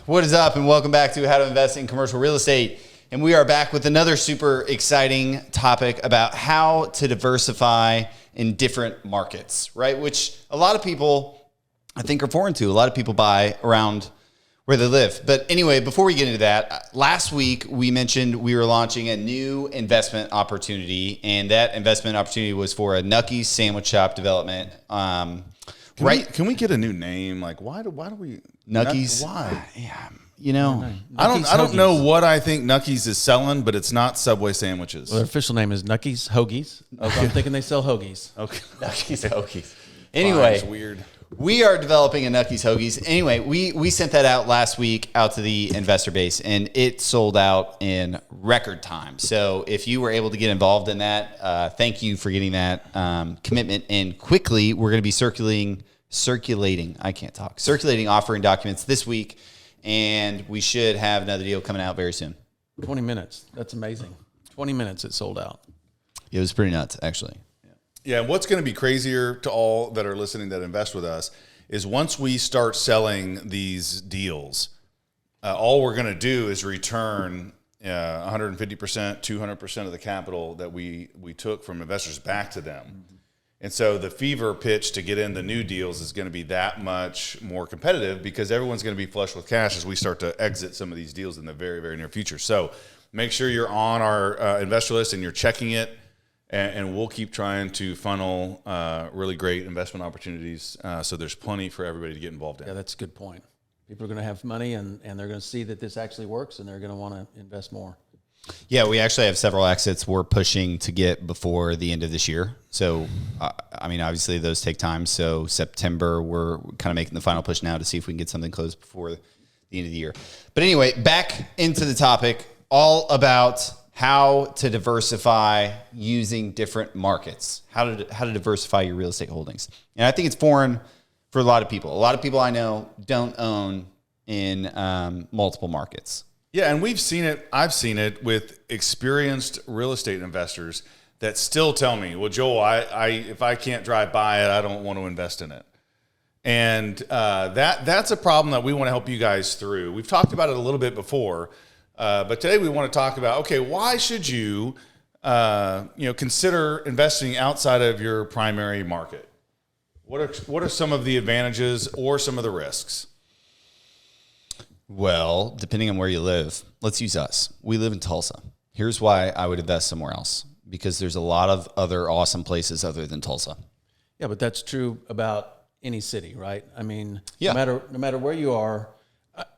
What is up, and welcome back to How to Invest in Commercial Real Estate. And we are back with another super exciting topic about how to diversify in different markets, right? Which a lot of people, I think, are foreign to. A lot of people buy around where they live. But anyway, before we get into that, last week we mentioned we were launching a new investment opportunity, and that investment opportunity was for a Knuckies sandwich shop development. Can we get a new name? Like, why do we Knuckies? Why? Yeah, you know, I don't know what I think Knuckies is selling, but it's not Subway sandwiches. Well, their official name is Knuckies Hoagies. Okay. I'm thinking they sell hoagies. Okay. Knuckies Hoagies. Anyway, it's weird. We are developing a Knuckies Hoagies. Anyway, we sent that out last week out to the investor base, and it sold out in record time. So if you were able to get involved in that, thank you for getting that commitment in quickly. We're going to be circulating offering documents this week, and we should have another deal coming out very soon. 20 minutes. That's amazing. 20 minutes it sold out. It was pretty nuts, actually. Yeah, and what's going to be crazier to all that are listening that invest with us is once we start selling these deals, all we're going to do is return 150%, 200% of the capital that we took from investors back to them. Mm-hmm. And so the fever pitch to get in the new deals is going to be that much more competitive because everyone's going to be flush with cash as we start to exit some of these deals in the very, very near future. So make sure you're on our investor list and you're checking it. And we'll keep trying to funnel really great investment opportunities so there's plenty for everybody to get involved in. Yeah, that's a good point. People are going to have money and they're going to see that this actually works and they're going to want to invest more. Yeah, we actually have several exits we're pushing to get before the end of this year. So, obviously those take time. So September, we're kind of making the final push now to see if we can get something closed before the end of the year. But anyway, back into the topic, all about how to diversify using different markets, how to diversify your real estate holdings. And I think it's foreign for a lot of people. A lot of people I know don't own in multiple markets. Yeah, and we've seen it. I've seen it with experienced real estate investors that still tell me, well, Joel, if I can't drive by it, I don't want to invest in it. And that's a problem that we want to help you guys through. We've talked about it a little bit before, but today we want to talk about, okay, why should you consider investing outside of your primary market? What are some of the advantages or some of the risks? Well, depending on where you live, let's use us. We live in Tulsa. Here's why I would invest somewhere else, because there's a lot of other awesome places other than Tulsa. Yeah, but that's true about any city, right? I mean, yeah. no matter where you are,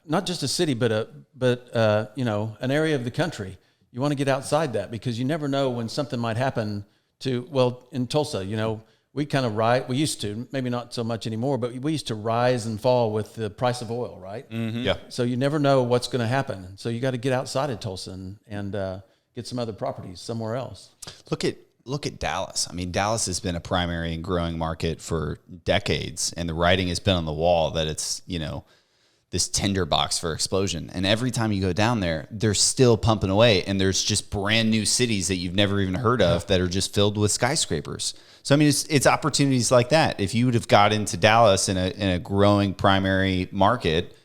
not just a city, but an area of the country. You want to get outside that because you never know when something might happen in Tulsa, we kind of we used to, maybe not so much anymore, but we used to rise and fall with the price of oil, right? Mm-hmm. Yeah. So you never know what's going to happen. So you got to get outside of Tulsa and get some other properties somewhere else. Look at Dallas. I mean, Dallas has been a primary and growing market for decades, and the writing has been on the wall that it's, this tinderbox for explosion. And every time you go down there, they're still pumping away. And there's just brand new cities that you've never even heard of that are just filled with skyscrapers. So, I mean, it's opportunities like that. If you would have got into Dallas in a growing primary market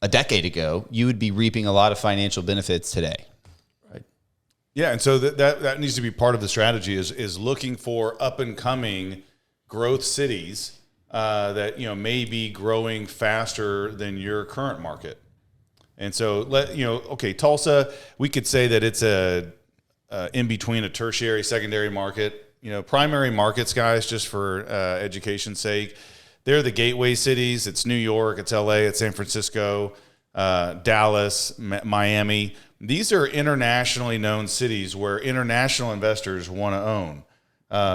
a decade ago, you would be reaping a lot of financial benefits today. Right. Yeah. And so that needs to be part of the strategy is looking for up and coming growth cities that may be growing faster than your current market. And so Tulsa, we could say that it's a in between a tertiary, secondary market. Primary markets, guys, just for education's sake, they're the gateway cities. It's New York, it's LA, it's San Francisco, Dallas, Miami. These are internationally known cities where international investors want to own.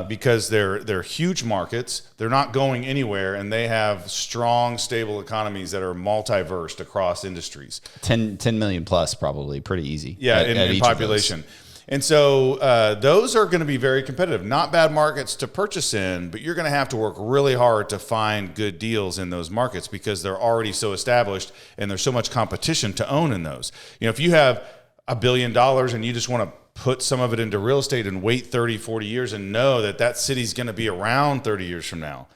Because they're huge markets, they're not going anywhere, and they have strong, stable economies that are multiversed across industries. 10 million plus, probably pretty easy. Yeah, in population. And so those are going to be very competitive. Not bad markets to purchase in, but you're going to have to work really hard to find good deals in those markets because they're already so established and there's so much competition to own in those. If you have $1 billion and you just want to put some of it into real estate and wait 30, 40 years and know that city's going to be around 30 years from now.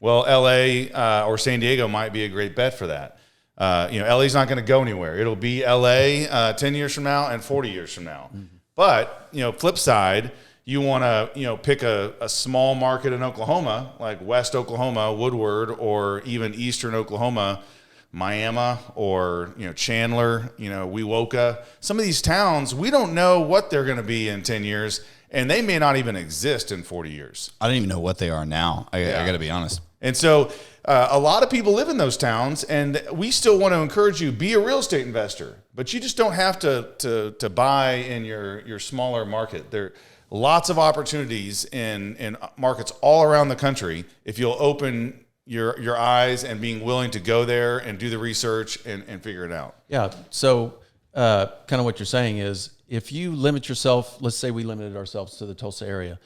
Well, LA or San Diego might be a great bet for that. LA's not going to go anywhere. It'll be LA 10 years from now and 40 years from now. Mm-hmm. But, flip side, you want to, pick a small market in Oklahoma, like West Oklahoma, Woodward, or even Eastern Oklahoma, Miami, or, Chandler, Wewoka. Some of these towns, we don't know what they're going to be in 10 years, and they may not even exist in 40 years. I don't even know what they are now. I got to be honest. And so a lot of people live in those towns, and we still want to encourage you, be a real estate investor, but you just don't have to buy in your smaller market. There are lots of opportunities in markets all around the country if you'll open your eyes and being willing to go there and do the research and figure it out. Yeah. So kind of what you're saying is, if you limit yourself, let's say we limited ourselves to the Tulsa area,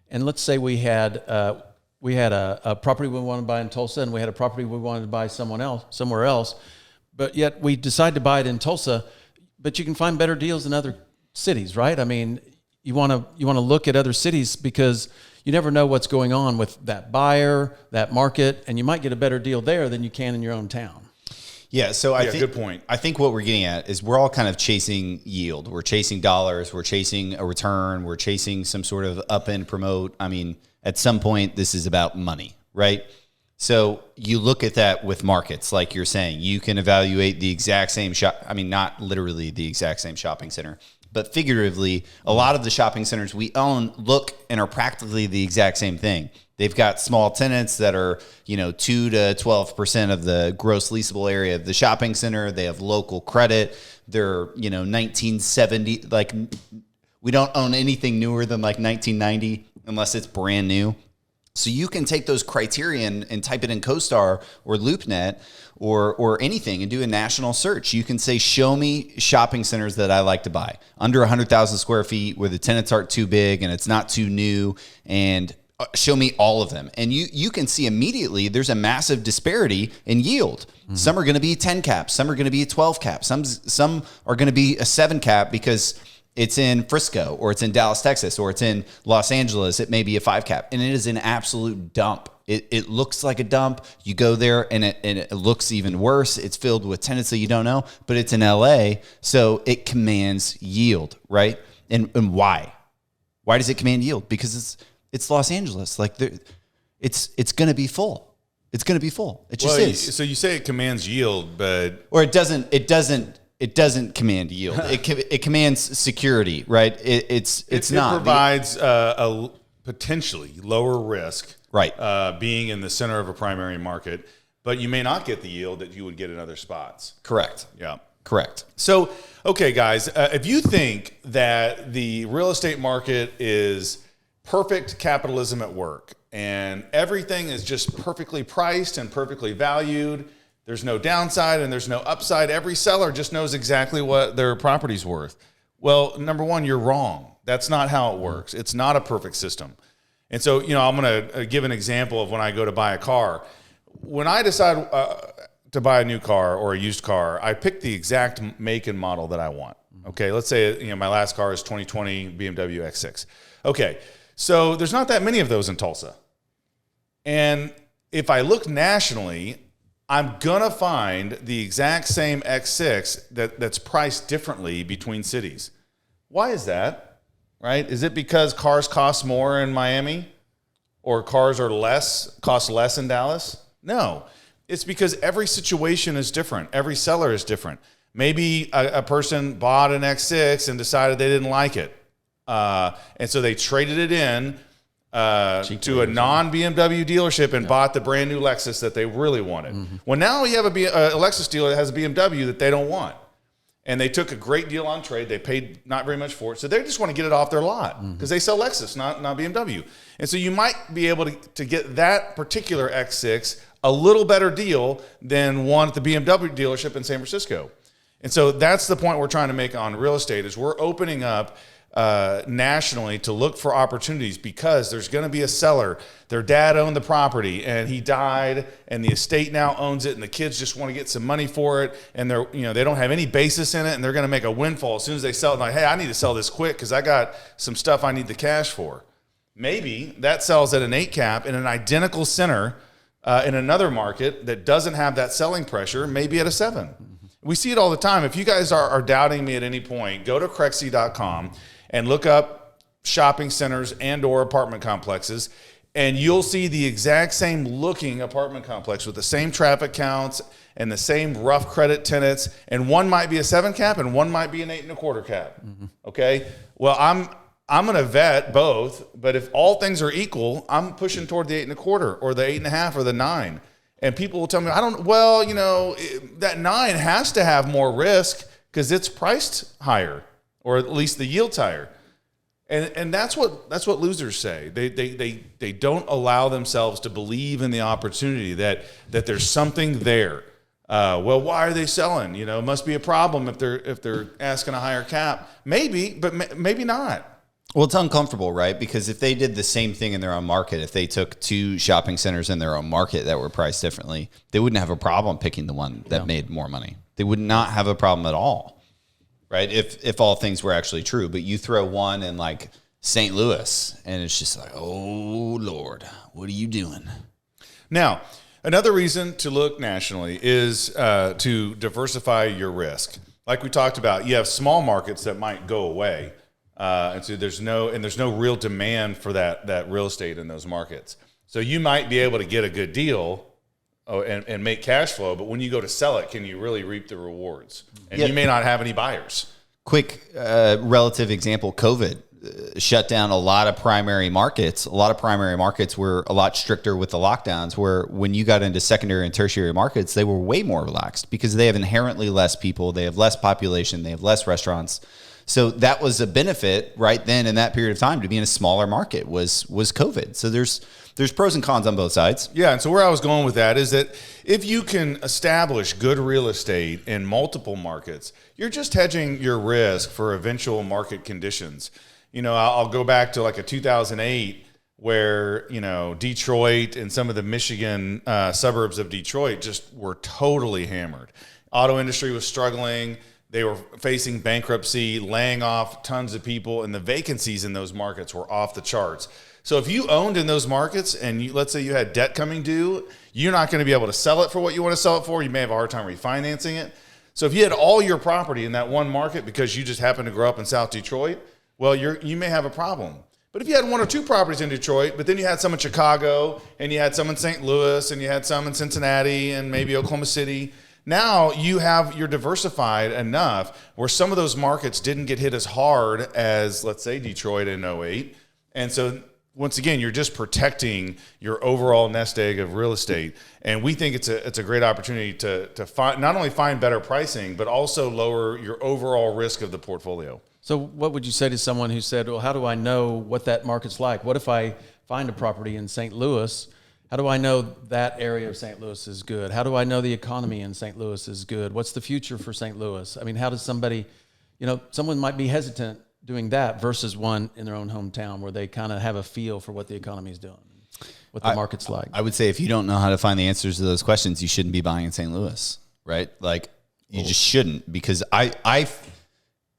and let's say we had a property we wanted to buy in Tulsa, and we had a property we wanted to buy somewhere else, but yet we decide to buy it in Tulsa, but you can find better deals in other cities, right? I mean, you want to look at other cities because you never know what's going on with that buyer, that market, and you might get a better deal there than you can in your own town. Yeah, so I think good point. I think what we're getting at is we're all kind of chasing yield. We're chasing dollars. We're chasing a return. We're chasing some sort of up and promote. I mean, at some point, this is about money, right? So you look at that with markets, like you're saying. You can evaluate the exact same shop. I mean, not literally the exact same shopping center, but figuratively, a lot of the shopping centers we own look and are practically the exact same thing. They've got small tenants that are, 2 to 12% of the gross leasable area of the shopping center. They have local credit. They're, 1970, like we don't own anything newer than like 1990 unless it's brand new. So you can take those criteria and type it in CoStar or LoopNet or anything and do a national search. You can say, show me shopping centers that I like to buy under 100,000 square feet where the tenants aren't too big and it's not too new, and show me all of them. And you can see immediately there's a massive disparity in yield. Mm-hmm. Some are going to be 10 caps. Some are going to be a 12 cap. Some are going to be a 7 cap because it's in Frisco or it's in Dallas, Texas, or it's in Los Angeles. It may be a 5 cap, and it is an absolute dump. It looks like a dump. You go there and it looks even worse. It's filled with tenants that you don't know, but it's in LA, so it commands yield, right? And why? Why does it command yield? Because it's Los Angeles. Like it's going to be full. It's going to be full. It just is. So you say it commands yield, but it doesn't command yield. It commands security, right? It provides a potentially lower risk, right? Being in the center of a primary market, but you may not get the yield that you would get in other spots. Correct. Yeah. Correct. So, okay, guys, if you think that the real estate market is perfect capitalism at work and everything is just perfectly priced and perfectly valued, there's no downside and there's no upside, every seller just knows exactly what their property's worth. Well, number one, you're wrong. That's not how it works. It's not a perfect system. And so, I'm going to give an example of when I go to buy a car. When I decide to buy a new car or a used car, I pick the exact make and model that I want. Okay, let's say my last car is 2020 BMW X6. Okay, so there's not that many of those in Tulsa. And if I look nationally, I'm going to find the exact same X6 that's priced differently between cities. Why is that? Right? Is it because cars cost more in Miami or cars cost less in Dallas? No. It's because every situation is different. Every seller is different. Maybe a person bought an X6 and decided they didn't like it. And so they traded it in to a non-BMW dealership and bought the brand new Lexus that they really wanted. Mm-hmm. Well, now you have a Lexus dealer that has a BMW that they don't want. And they took a great deal on trade. They paid not very much for it. So they just want to get it off their lot because they sell Lexus, not BMW. And so you might be able to get that particular X6 a little better deal than one at the BMW dealership in San Francisco. And so that's the point we're trying to make on real estate is we're opening up nationally to look for opportunities because there's going to be a seller. Their dad owned the property and he died and the estate now owns it and the kids just want to get some money for it and they don't have any basis in it and they're going to make a windfall as soon as they sell it. Like, hey, I need to sell this quick because I got some stuff I need the cash for. Maybe that sells at an 8 cap in an identical center in another market that doesn't have that selling pressure, maybe at a 7. We see it all the time. If you guys are doubting me at any point, go to Crexy.com and look up shopping centers and or apartment complexes, and you'll see the exact same looking apartment complex with the same traffic counts and the same rough credit tenants, and one might be a 7 cap and one might be an 8.25 cap. Okay? Well, I'm going to vet both, but if all things are equal, I'm pushing toward the 8.25 or the 8.5 or the 9. And people will tell me, that 9 has to have more risk because it's priced higher, or at least the yield's higher. And that's what losers say. They don't allow themselves to believe in the opportunity that there's something there. Well, why are they selling? It must be a problem if they're asking a higher cap. Maybe, but maybe not. Well, it's uncomfortable, right? Because if they did the same thing in their own market, if they took 2 shopping centers in their own market that were priced differently, they wouldn't have a problem picking the one that made more money. They would not have a problem at all, right? If all things were actually true. But you throw one in like St. Louis, and it's just like, oh, Lord, what are you doing? Now, another reason to look nationally is to diversify your risk. Like we talked about, you have small markets that might go away. And so there's no real demand for that real estate in those markets. So you might be able to get a good deal and make cash flow, but when you go to sell it, can you really reap the rewards? And you may not have any buyers. Quick relative example, COVID shut down a lot of primary markets. A lot of primary markets were a lot stricter with the lockdowns, where when you got into secondary and tertiary markets, they were way more relaxed because they have inherently less people, they have less population, they have less restaurants. So that was a benefit right then in that period of time to be in a smaller market was COVID. So there's pros and cons on both sides. Yeah, and so where I was going with that is that if you can establish good real estate in multiple markets, you're just hedging your risk for eventual market conditions. I'll go back to like a 2008 where, Detroit and some of the Michigan suburbs of Detroit just were totally hammered. Auto industry was struggling. They were facing bankruptcy, laying off tons of people, and the vacancies in those markets were off the charts. So if you owned in those markets and let's say you had debt coming due, you're not going to be able to sell it for what you want to sell it for. You may have a hard time refinancing it. So if you had all your property in that one market because you just happened to grow up in South Detroit, well, you may have a problem. But if you had 1 or 2 properties in Detroit, but then you had some in Chicago, and you had some in St. Louis, and you had some in Cincinnati, and maybe Oklahoma City, now you're diversified enough where some of those markets didn't get hit as hard as, let's say, Detroit in 08. And so once again, you're just protecting your overall nest egg of real estate. And we think it's a great opportunity to find, not only find better pricing, but also lower your overall risk of the portfolio. So what would you say to someone who said, well, how do I know what that market's like? What if I find a property in St. Louis? How do I know that area of St. Louis is good? How do I know the economy in St. Louis is good? What's the future for St. Louis? I mean, how does somebody, someone might be hesitant doing that versus one in their own hometown where they kind of have a feel for what the economy is doing, what the market's like. I would say if you don't know how to find the answers to those questions, you shouldn't be buying in St. Louis, right? Like you just shouldn't, because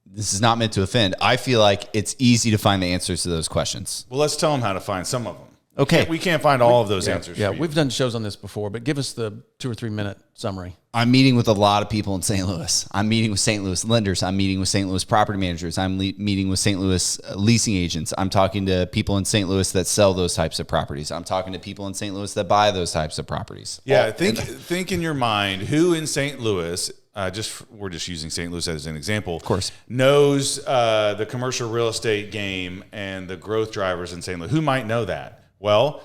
this is not meant to offend. I feel like it's easy to find the answers to those questions. Well, let's tell them how to find some of them. Okay. We can't find all of those answers. Yeah, for you. we've done shows on this before, but give us the 2 or 3 minute summary. I'm meeting with a lot of people in St. Louis. I'm meeting with St. Louis lenders. I'm meeting with St. Louis property managers. I'm meeting with St. Louis leasing agents. I'm talking to people in St. Louis that sell those types of properties. I'm talking to people in St. Louis that buy those types of properties. Yeah, think in your mind who in St. Louis, we're just using St. Louis as an example, of course, knows the commercial real estate game and the growth drivers in St. Louis. Who might know that? Well,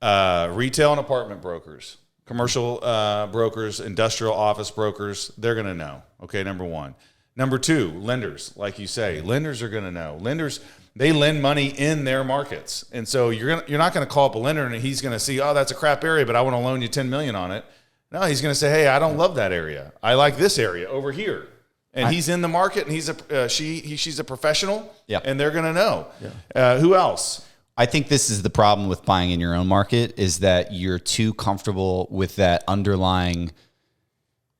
retail and apartment brokers, commercial brokers, industrial office brokers, they're going to know. Okay, number one. Number two, lenders, like you say, lenders are going to know. Lenders, they lend money in their markets. And so you're not going to call up a lender and he's going to see, oh, that's a crap area, but I want to loan you $10 million on it. No, he's going to say, hey, I don't love that area. I like this area over here. And he's in the market and she's a professional. Yeah. And they're going to know. Yeah. Who else? I think this is the problem with buying in your own market, is that you're too comfortable with that underlying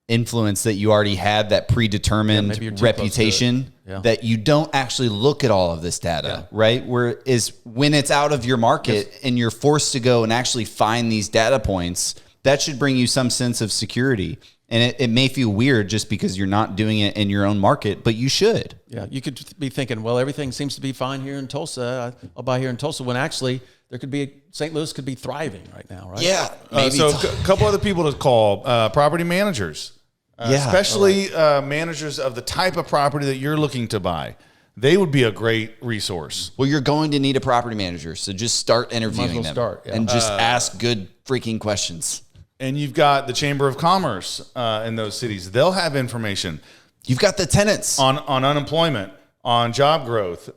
influence that you already had, that predetermined reputation. that you don't actually look at all of this data, right? Whereas when it's out of your market and you're forced to go and actually find these data points, that should bring you some sense of security. And it may feel weird just because you're not doing it in your own market, but you should. Yeah, you could be thinking, well, everything seems to be fine here in Tulsa. I'll buy here in Tulsa, when actually St. Louis could be thriving right now, right? Yeah. So a couple other people to call, property managers, especially managers of the type of property that you're looking to buy. They would be a great resource. Well, you're going to need a property manager, so just start interviewing them and just ask good freaking questions. And you've got the Chamber of Commerce in those cities. They'll have information. You've got the tenants on unemployment, on job growth,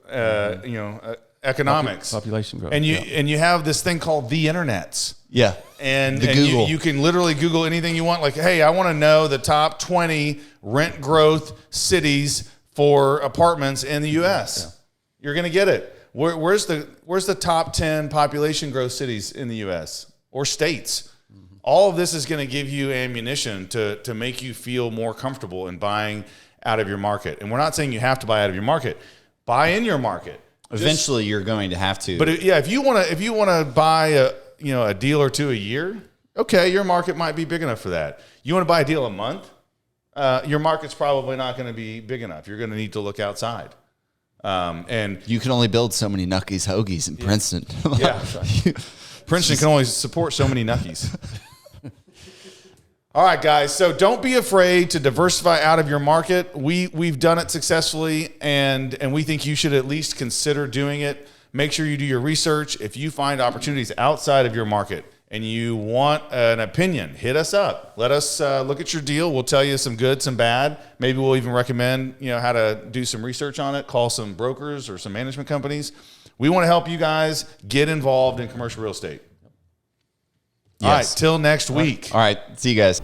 economics, population growth, and you have this thing called the internets. Yeah, and you can literally Google anything you want. Like, hey, I want to know the top 20 rent growth cities for apartments in the U.S. Yeah. You're going to get it. Where's the top 10 population growth cities in the U.S. or states? All of this is going to give you ammunition to make you feel more comfortable in buying out of your market. And we're not saying you have to buy out of your market. Buy in your market. Eventually, you're going to have to. But if you want to buy a deal or two a year, okay, your market might be big enough for that. You want to buy a deal a month, your market's probably not going to be big enough. You're going to need to look outside. And you can only build so many Knuckies Hoagies in Princeton. Yeah, Princeton can only support so many Knuckies. All right, guys. So don't be afraid to diversify out of your market. We've done it successfully, and we think you should at least consider doing it. Make sure you do your research. If you find opportunities outside of your market and you want an opinion, hit us up. Let us look at your deal. We'll tell you some good, some bad. Maybe we'll even recommend how to do some research on it. Call some brokers or some management companies. We want to help you guys get involved in commercial real estate. All right, till next week. All right, see you guys.